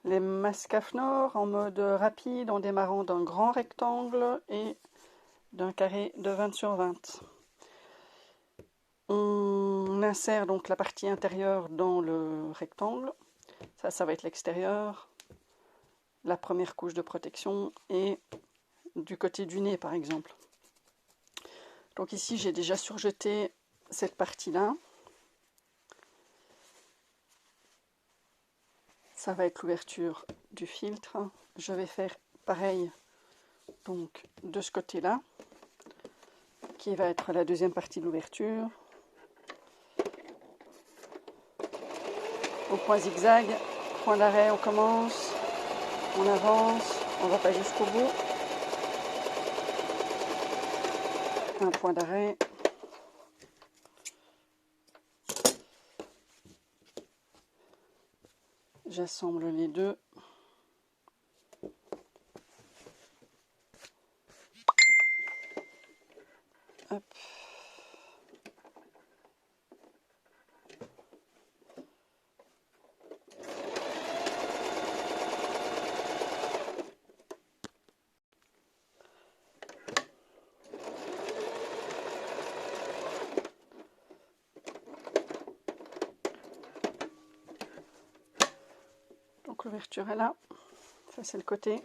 les Mascafnor en mode rapide en démarrant d'un grand rectangle et d'un carré de 20 sur 20. On insère donc la partie intérieure dans le rectangle. Ça va être l'extérieur, la première couche de protection et du côté du nez par exemple. Donc ici j'ai déjà surjeté cette partie-là. Ça va être l'ouverture du filtre. Je vais faire pareil donc de ce côté-là, qui va être la deuxième partie de l'ouverture. Au point zigzag, point d'arrêt, on commence, on avance, on ne va pas jusqu'au bout. Un point d'arrêt. J'assemble les deux. Hop. Donc l'ouverture est là. Ça c'est le côté.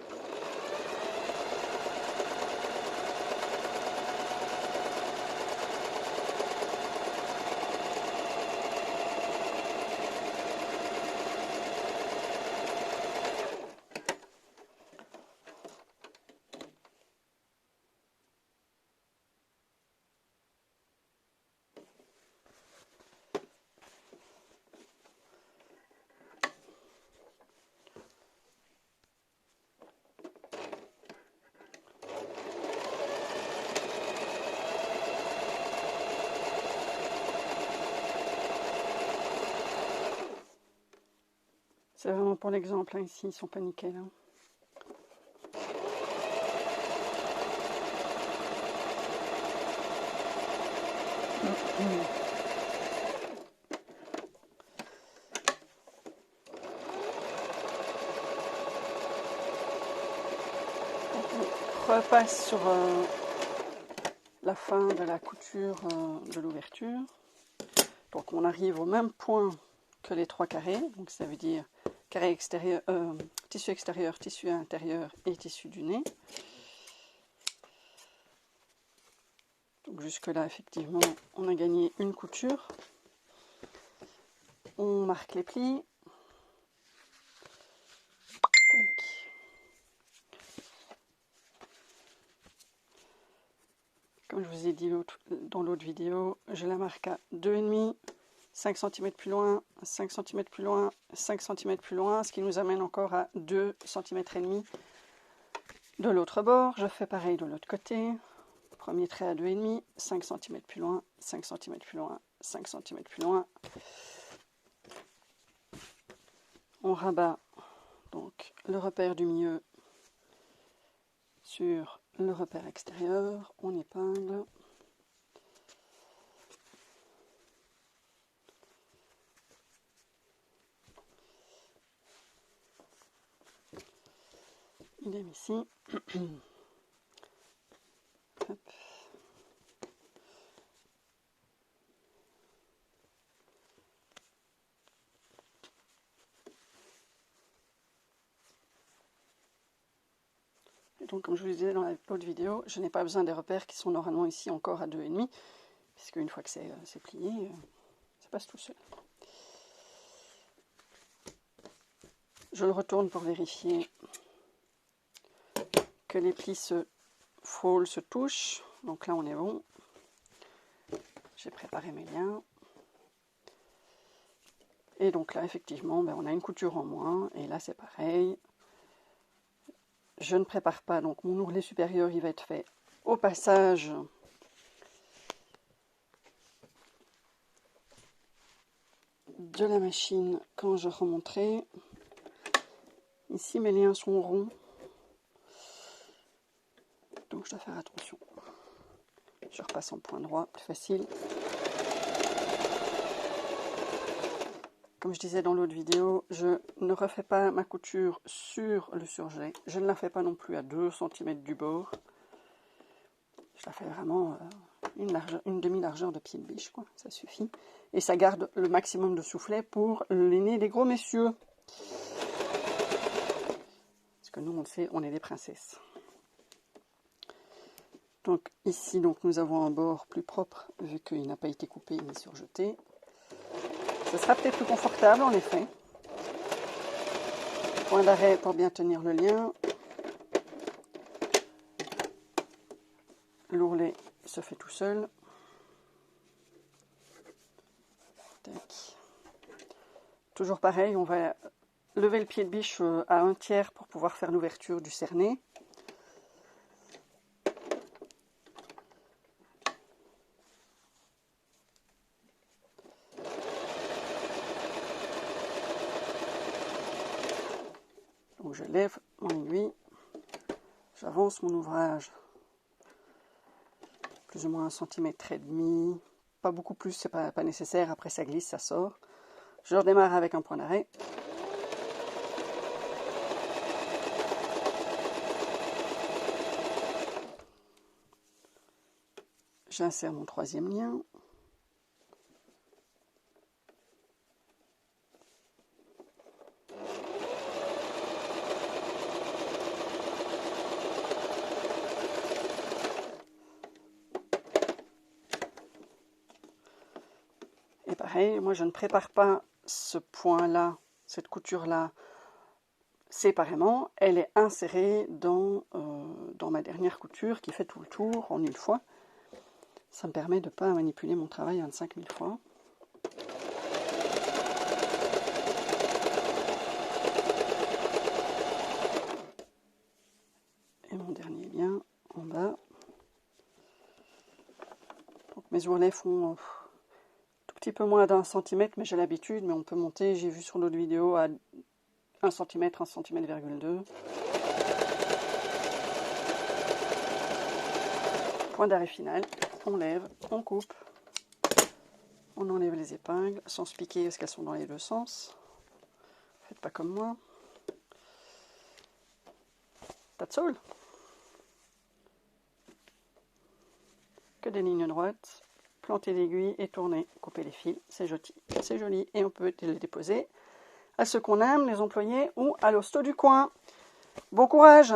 C'est vraiment pour l'exemple, hein, ici, ils sont pas nickel. Hein. On repasse sur la fin de la couture de l'ouverture. Donc on arrive au même point que les trois carrés, donc ça veut dire carré extérieur, tissu extérieur, tissu intérieur et tissu du nez. Donc jusque là effectivement on a gagné une couture. On marque les plis. Tac. Comme je vous ai dit dans l'autre vidéo, je la marque à 2,5, 5 cm plus loin, 5 cm plus loin, 5 cm plus loin, ce qui nous amène encore à 2,5 cm de l'autre bord. Je fais pareil de l'autre côté. Premier trait à 2,5, 5 cm plus loin, 5 cm plus loin, 5 cm plus loin. On rabat donc le repère du milieu sur le repère extérieur, on épingle. Il est ici. Hop. Et donc, comme je vous le disais dans l'autre vidéo, je n'ai pas besoin des repères qui sont normalement ici encore à 2,5, puisque une fois que c'est plié, ça passe tout seul. Je le retourne pour vérifier que les plis se frôlent, se touchent. Donc là, on est bon. J'ai préparé mes liens. Et donc là, effectivement, on a une couture en moins. Et là, c'est pareil. Je ne prépare pas. Donc mon ourlet supérieur, il va être fait au passage de la machine quand je remonterai. Ici, mes liens sont ronds. Donc je dois faire attention. Je repasse en point droit, plus facile. Comme je disais dans l'autre vidéo, je ne refais pas ma couture sur le surjet. Je ne la fais pas non plus à 2 cm du bord. Je la fais vraiment une demi-largeur de pied de biche, quoi. Ça suffit. Et ça garde le maximum de soufflet pour l'aîné des gros messieurs. Parce que nous, on le fait, on est des princesses. Donc ici, nous avons un bord plus propre, vu qu'il n'a pas été coupé ni surjeté. Ce sera peut-être plus confortable, en effet. Point d'arrêt pour bien tenir le lien. L'ourlet se fait tout seul. Tac. Toujours pareil, on va lever le pied de biche à 1/3 pour pouvoir faire l'ouverture du cerné. Donc je lève mon aiguille, j'avance mon ouvrage plus ou moins 1,5 cm, pas beaucoup plus, c'est pas nécessaire, après ça glisse, ça sort. Je redémarre avec un point d'arrêt. J'insère mon 3e lien. Et pareil, moi je ne prépare pas ce point-là, cette couture-là séparément. Elle est insérée dans ma dernière couture qui fait tout le tour en une fois. Ça me permet de ne pas manipuler mon travail 25 000 fois. Et mon dernier lien en bas. Donc mes ourlets font tout petit peu moins d'1 cm, mais j'ai l'habitude, mais on peut monter, j'ai vu sur l'autre vidéo, à 1 cm, 1 cm,2 cm. Point d'arrêt final, on lève, on coupe, on enlève les épingles sans se piquer parce qu'elles sont dans les deux sens. Faites pas comme moi. That's all. Que des lignes droites, planter l'aiguille et tourner, couper les fils, c'est joli, et on peut les déposer à ceux qu'on aime, les employés ou à l'hosto du coin. Bon courage!